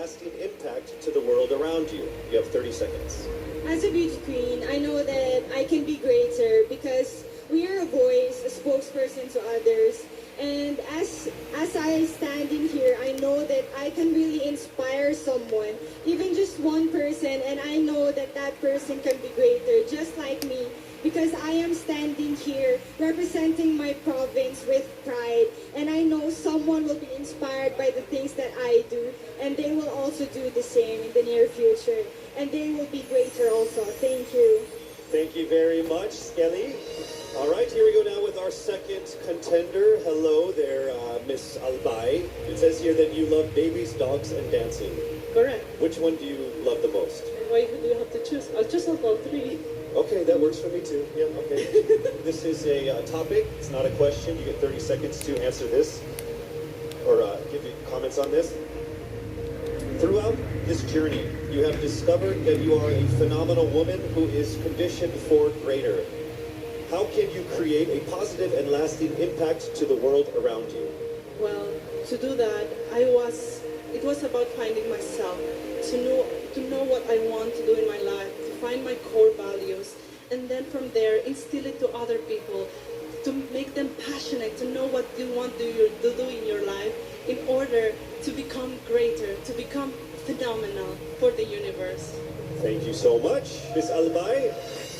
lasting impact to the world around you? You have 30 seconds. As a beauty queen, I know that I can be greater because we are a voice, a spokesperson to others. And as I stand in here, I know that I can really inspire someone, even just one person, and I know that that person can be greater, just like me, because I am standing here representing my province with pride, and I know someone will be inspired by the things that I do, and they will also do the same in the near future, and they will be greater also. Thank you. Thank you very much, Skelly. All right, here we go now with our second contender. Hello there, Miss Albay. It says here that you love babies, dogs, and dancing. Correct. Which one do you love the most? Why do you have to choose? I'll choose all three. Okay, that works for me too. Yeah, okay. This is a topic. It's not a question. You get 30 seconds to answer this or give your comments on this. Throughout this journey, you have discovered that you are a phenomenal woman who is conditioned for greater. How can you create a positive and lasting impact to the world around you? Well, to do that, it was about finding myself, to know what I want to do in my life, to find my core values, and then from there, instill it to other people, to make them passionate, to know what you want to do in your life in order to become greater, to become phenomenal for the universe. Thank you so much, Miss Albay.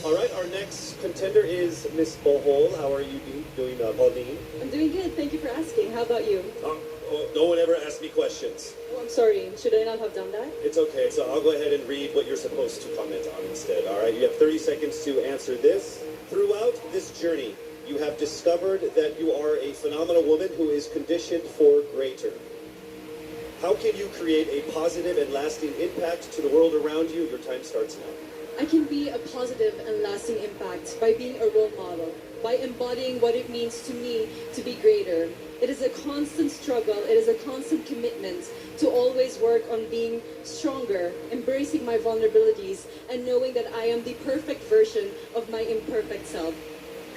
All right, our next contender is Miss Bohol. How are you doing, Pauline? I'm doing good. Thank you for asking. How about you? No one ever asked me questions. Oh, I'm sorry. Should I not have done that? It's okay. So I'll go ahead and read what you're supposed to comment on instead. All right, you have 30 seconds to answer this. Throughout this journey, you have discovered that you are a phenomenal woman who is conditioned for greater. How can you create a positive and lasting impact to the world around you? Your time starts now. I can be a positive and lasting impact by being a role model, by embodying what it means to me to be greater. It is a constant struggle, it is a constant commitment to always work on being stronger, embracing my vulnerabilities, and knowing that I am the perfect version of my imperfect self,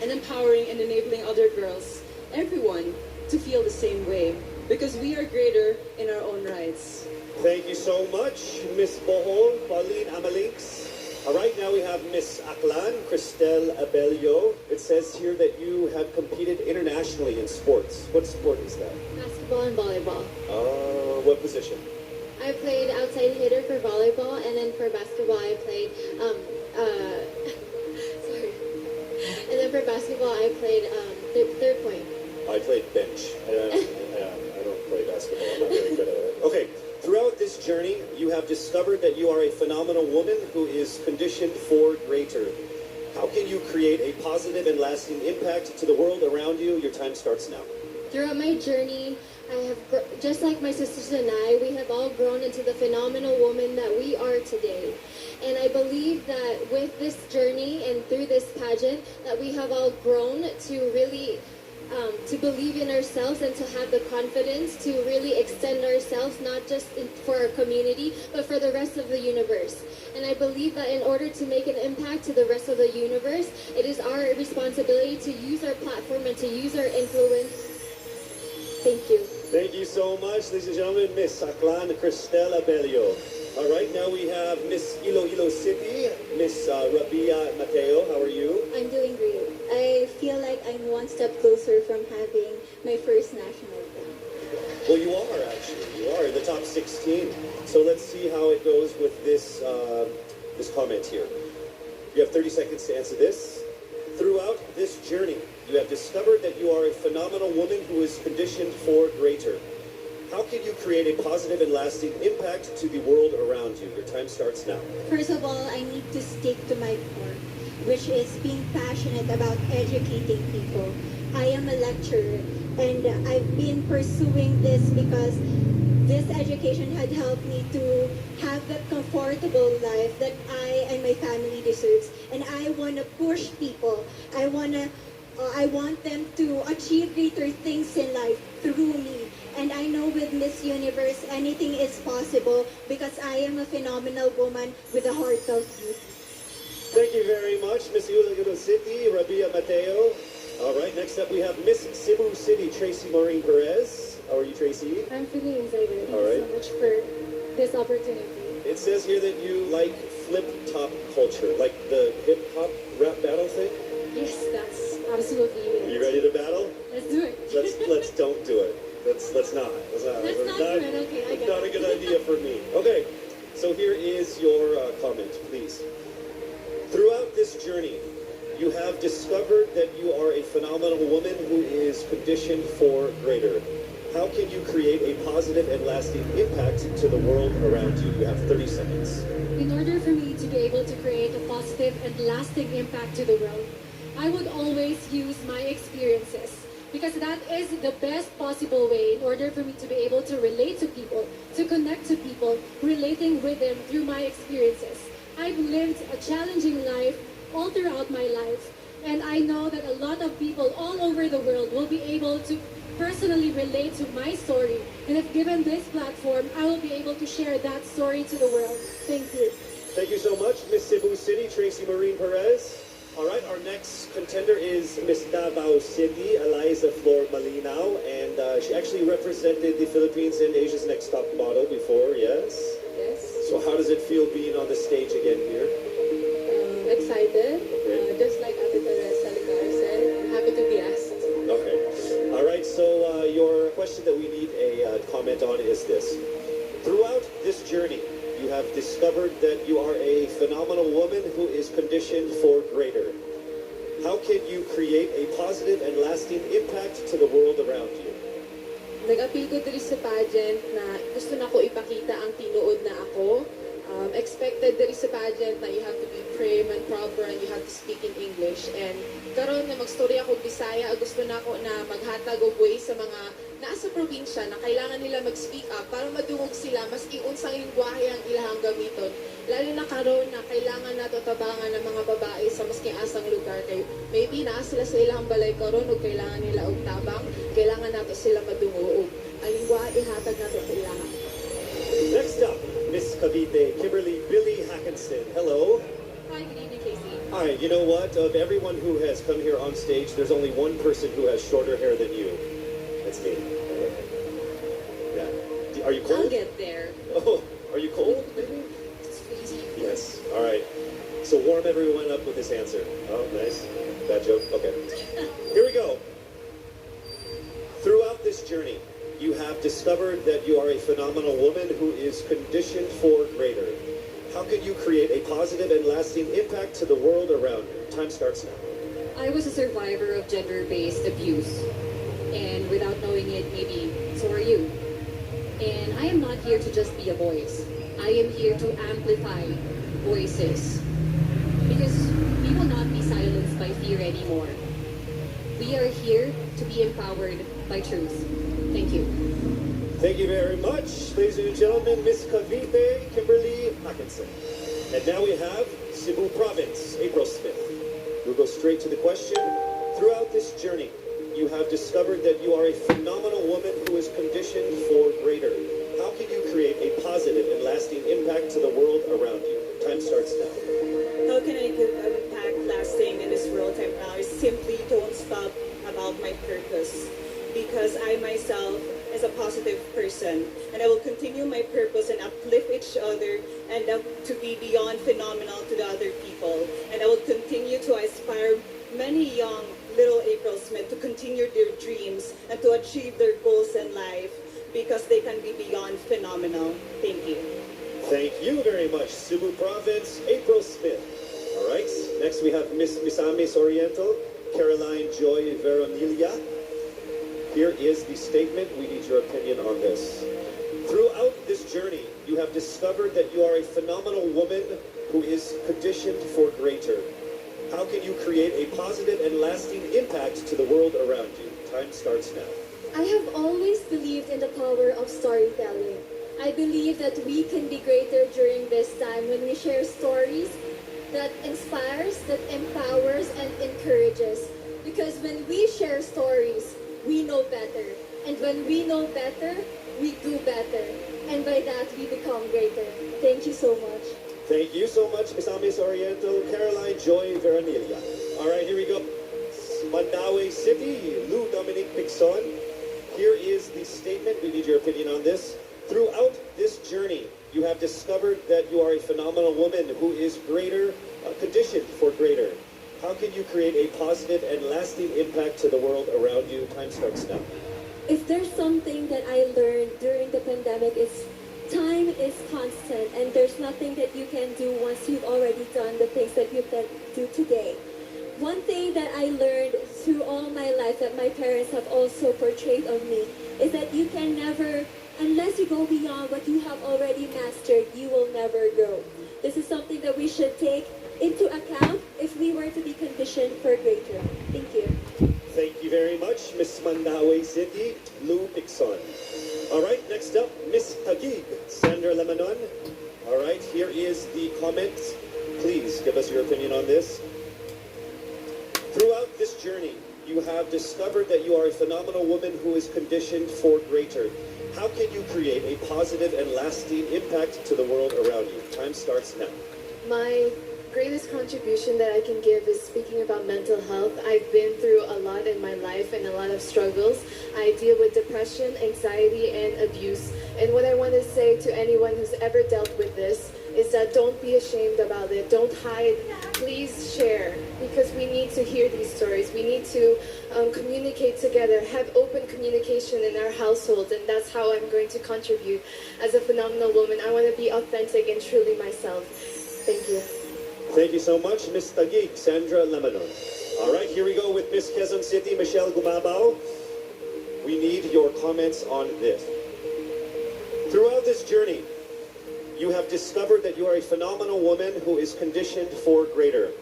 and empowering and enabling other girls, everyone, to feel the same way, because we are greater in our own rights. Thank you so much, Miss Bohol, Pauline, Amelinckx. All right, now we have Miss Aklan, Christelle, Abello. It says here that you have competed internationally in sports. What sport is that? Basketball and volleyball. What position? I played outside hitter for volleyball, and then for basketball I played, sorry. And then for basketball I played third point. I played bench. I don't play basketball. I'm not very good at it. Okay. Throughout this journey, you have discovered that you are a phenomenal woman who is conditioned for greater. How can you create a positive and lasting impact to the world around you? Your time starts now. Throughout my journey, I have, just like my sisters and I, we have all grown into the phenomenal woman that we are today. And I believe that with this journey and through this pageant, that we have all grown to really to believe in ourselves and to have the confidence to really extend ourselves, not just for our community, but for the rest of the universe. And I believe that in order to make an impact to the rest of the universe, it is our responsibility to use our platform and to use our influence. Thank you. Thank you so much, ladies and gentlemen, Miss Aklan, Christelle, Abello. All right, now we have Miss Iloilo City, Miss Rabiya, Mateo. How are you? I'm doing great. I feel like I'm one step closer from having my first national game. Well, you are actually. You are in the top 16. So let's see how it goes with this this comment here. You have 30 seconds to answer this. Throughout this journey, you have discovered that you are a phenomenal woman who is conditioned for greater. How can you create a positive and lasting impact to the world around you? Your time starts now. First of all, I need to stick to my core, which is being passionate about educating people. I am a lecturer, and I've been pursuing this because this education had helped me to have that comfortable life that I and my family deserves. And I want to push people. I want them to achieve greater things in life through me. And I know with Miss Universe, anything is possible because I am a phenomenal woman with a heart of youth. Thank you very much, Miss Iloilo City, Rabiya, Mateo. All right, next up we have Miss Cebu City, Tracy, Maureen, Perez. How are you, Tracy? I'm feeling excited. Thank All right. you so much for this opportunity. It says here that you like flip-top culture, like the hip-hop rap battle thing. Yes, that's absolutely it. Are you ready to battle? Let's do it. Let's don't do it. Let's not. Let's not do it. Okay, I got Not a good idea for me. Okay, so here is your comment, please. Throughout this journey, you have discovered that you are a phenomenal woman who is conditioned for greater. How can you create a positive and lasting impact to the world around you? You have 30 seconds. In order for me to be able to create a positive and lasting impact to the world, I would always use my experiences, because that is the best possible way in order for me to be able to relate to people, to connect to people, relating with them through my experiences. I've lived a challenging life all throughout my life, and I know that a lot of people all over the world will be able to personally relate to my story, and if given this platform, I will be able to share that story to the world. Thank you. Thank you so much, Miss Cebu City, Tracy Maureen Perez. All right, our next contender is Miss Davao City, Alaiza Flor Malinao, and she actually represented the Philippines in Asia's Next Top Model before, yes? Yes. So how does it feel being on the stage again here? Excited. Okay. Just like Ate Teresa Ligar said, I'm happy to be asked. Okay. All right, so your question that we need a comment on is this. Throughout this journey, you have discovered that you are a phenomenal woman who is conditioned for greater. How can you create a positive and lasting impact to the world around you? Nag-appeal ko diri sa pageant na gusto na ko ipakita ang tinuod na ako. Expected diri sa pageant na you have to be prim and proper and you have to speak in English. And karon na magstorya ako Bisaya, gusto na ako na maghatag og way sa mga nasa probinsya na kailangan nila mag-speak up para madungog sila maski unsang lingwahe ang ilahang gamiton. Lalo na karon na kailangan nato tabangan ng mga babae sa maski asang lugar kay maybe naa sila sa ilang balay karon ug kailangan nila og tabang, kailangan nato sila madungog. Ang lingwahe ihatag nato sa ilaha. Next up, Miss Cavite, Billie Hakenson. Hello. Hi, good evening, Casey. All right, you know what? Of everyone who has come here on stage, there's only one person who has shorter hair than you. That's me. Yeah. Are you cold? I'll get there. Oh, are you cold? Maybe? It's freezing. Yes. All right. So warm everyone up with this answer. Oh, nice. Bad joke. Okay. Here we go. Throughout this journey, you have discovered that you are a phenomenal woman who is conditioned for greater. How can you create a positive and lasting impact to the world around you? Time starts now. I was a survivor of gender-based abuse, and without knowing it, maybe so are you. And I am not here to just be a voice. I am here to amplify voices, because we will not be silenced by fear anymore. We are here to be empowered by truth. Thank you. Thank you very much, ladies and gentlemen, Miss Cavite, Kimberly Hakenson. And now we have Cebu Province, April Smith. We'll go straight to the question. Throughout this journey, you have discovered that you are a phenomenal woman who is conditioned for greater. How can you create a positive and lasting impact to the world around you? Time starts now. How can I give an impact lasting in this world right now? I simply don't stop about my purpose, because I myself is a positive person, and I will continue my purpose and uplift each other and to be beyond phenomenal to the other people. And I will continue to inspire many young little April Smith to continue their dreams and to achieve their goals in life, because they can be beyond phenomenal. Thank you. Thank you very much, Cebu Province, April Smith. All right, next we have Miss Misamis Oriental, Caroline Joy Veronilla. Here is the statement. We need your opinion on this. Throughout this journey, you have discovered that you are a phenomenal woman who is conditioned for greater. How can you create a positive and lasting impact to the world around you? Time starts now. I have always believed in the power of storytelling. I believe that we can be greater during this time when we share stories that inspires, that empowers, and encourages. Because when we share stories, we know better. And when we know better, we do better. And by that, we become greater. Thank you so much. Thank you so much, Misamis Oriental, Caroline Joy Veronilla. All right, here we go. Mandaue City, Lou Dominique Pixon. Here is the statement. We need your opinion on this. Throughout this journey, you have discovered that you are a phenomenal woman who is greater, conditioned for greater. How can you create a positive and lasting impact to the world around you? Time starts now. If there's something that I learned during the pandemic, it's time is constant and there's nothing that you can do once you've already done the things that you can do today. One thing that I learned through all my life that my parents have also portrayed of me is that you can never, unless you go beyond what you have already mastered, you will never grow. This is something that we should take into account if we were to be conditioned for greater. Thank you. Thank you very much, Miss Mandaue City, Lou Pixon. All right, next up, Miss Taguig, Sandra Lemanon. All right, here is the comment. Please give us your opinion on this. Throughout this journey, you have discovered that you are a phenomenal woman who is conditioned for greater. How can you create a positive and lasting impact to the world around you? Time starts now. My greatest contribution that I can give is speaking about mental health. I've been through a lot in my life and a lot of struggles. I deal with depression, anxiety, and abuse. And what I want to say to anyone who's ever dealt with this is that don't be ashamed about it. Don't hide. Please share, because we need to hear these stories. We need to communicate together, have open communication in our household, and that's how I'm going to contribute as a phenomenal woman. I want to be authentic and truly myself. Thank you. Thank you so much, Miss Taguig, Sandra Lemanon. All right, here we go with Miss Quezon City, Michelle Gumabao. We need your comments on this. Throughout this journey, you have discovered that you are a phenomenal woman who is conditioned for greater.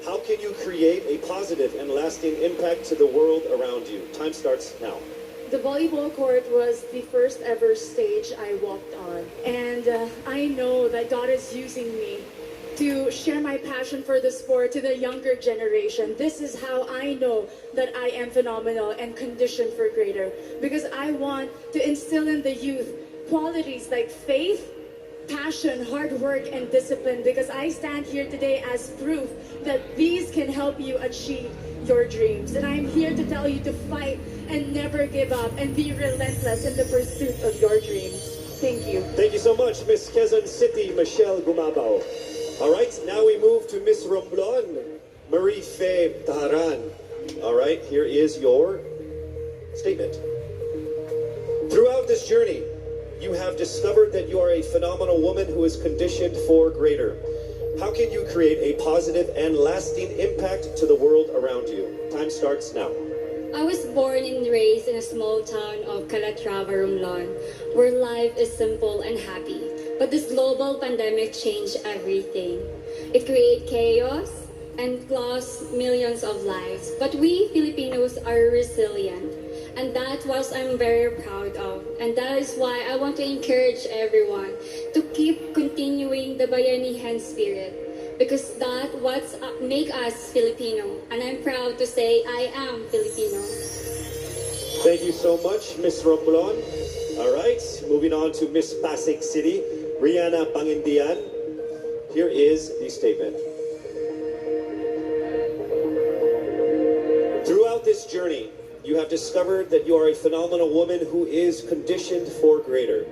How can you create a positive and lasting impact to the world around you? Time starts now. The volleyball court was the first ever stage I walked on. And I know that God is using me to share my passion for the sport to the younger generation. This is how I know that I am phenomenal and conditioned for greater. Because I want to instill in the youth qualities like faith, passion, hard work, and discipline, because I stand here today as proof that these can help you achieve your dreams. And I'm here to tell you to fight and never give up and be relentless in the pursuit of your dreams. Thank you. Thank you so much, Miss Quezon City, Michelle Gumabao. All right, now we move to Miss Romblon, Marie Faye Taharan. All right, here is your statement. Throughout this journey, you have discovered that you are a phenomenal woman who is conditioned for greater. How can you create a positive and lasting impact to the world around you? Time starts now. I was born and raised in a small town of Calatrava, Romblon, where life is simple and happy. But this global pandemic changed everything. It created chaos and lost millions of lives. But we Filipinos are resilient. And that's what I'm very proud of. And that is why I want to encourage everyone to keep continuing the Bayanihan spirit. Because that's what makes us Filipino. And I'm proud to say I am Filipino. Thank you so much, Miss Romblon. All right, moving on to Miss Pasig City, Rihanna Pangindian. Here is the statement. Throughout this journey, you have discovered that you are a phenomenal woman who is conditioned for greater.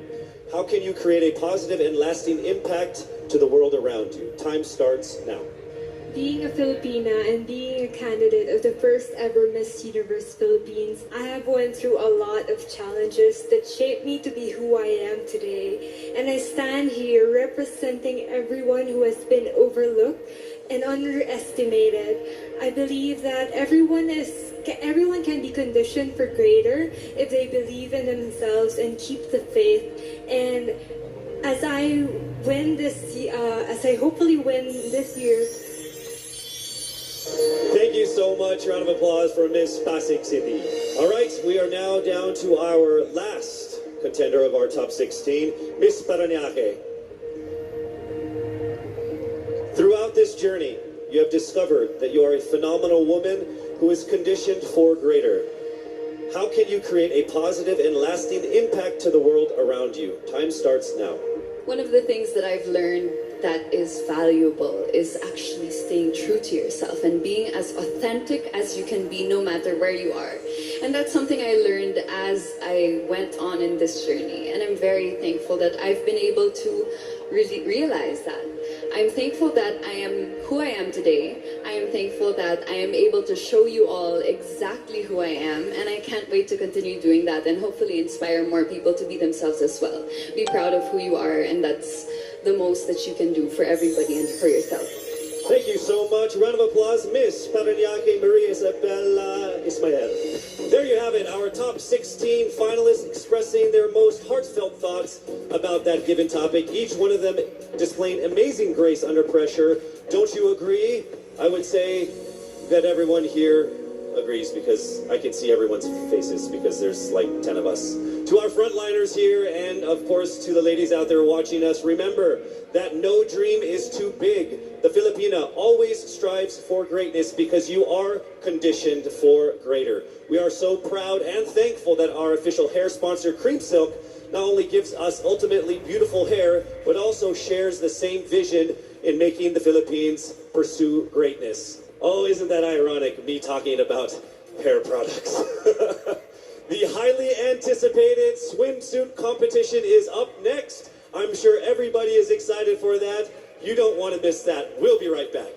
How can you create a positive and lasting impact to the world around you? Time starts now. Being a Filipina and being a candidate of the first ever Miss Universe Philippines, I have went through a lot of challenges that shaped me to be who I am today. And I stand here representing everyone who has been overlooked and underestimated. I believe that everyone can be conditioned for greater if they believe in themselves and keep the faith. And as I hopefully win this year. Thank you so much. Round of applause for Miss Pasig City. All right, we are now down to our last contender of our top 16, Miss Paranaque. Throughout this journey, you have discovered that you are a phenomenal woman who is conditioned for greater. How can you create a positive and lasting impact to the world around you? Time starts now. One of the things that I've learned that is valuable is actually staying true to yourself and being as authentic as you can be no matter where you are. And that's something I learned as I went on in this journey. And I'm very thankful that I've been able to really realize that. I'm thankful that I am who I am today. I am thankful that I am able to show you all exactly who I am, and I can't wait to continue doing that and hopefully inspire more people to be themselves as well. Be proud of who you are, and that's the most that you can do for everybody and for yourself. Thank you so much. Round of applause, Miss Paranaque Maria Isabella Ismael. There you have it, our top 16 finalists expressing their most heartfelt thoughts about that given topic. Each one of them displaying amazing grace under pressure. Don't you agree? I would say that everyone here agrees, because I can see everyone's faces, because there's like 10 of us. To our frontliners here, and of course to the ladies out there watching us, remember that no dream is too big. The Filipina always strives for greatness because you are conditioned for greater. We are so proud and thankful that our official hair sponsor, Cream Silk, not only gives us ultimately beautiful hair, but also shares the same vision in making the Philippines pursue greatness. Oh, isn't that ironic, me talking about hair products? The highly anticipated swimsuit competition is up next. I'm sure everybody is excited for that. You don't want to miss that. We'll be right back.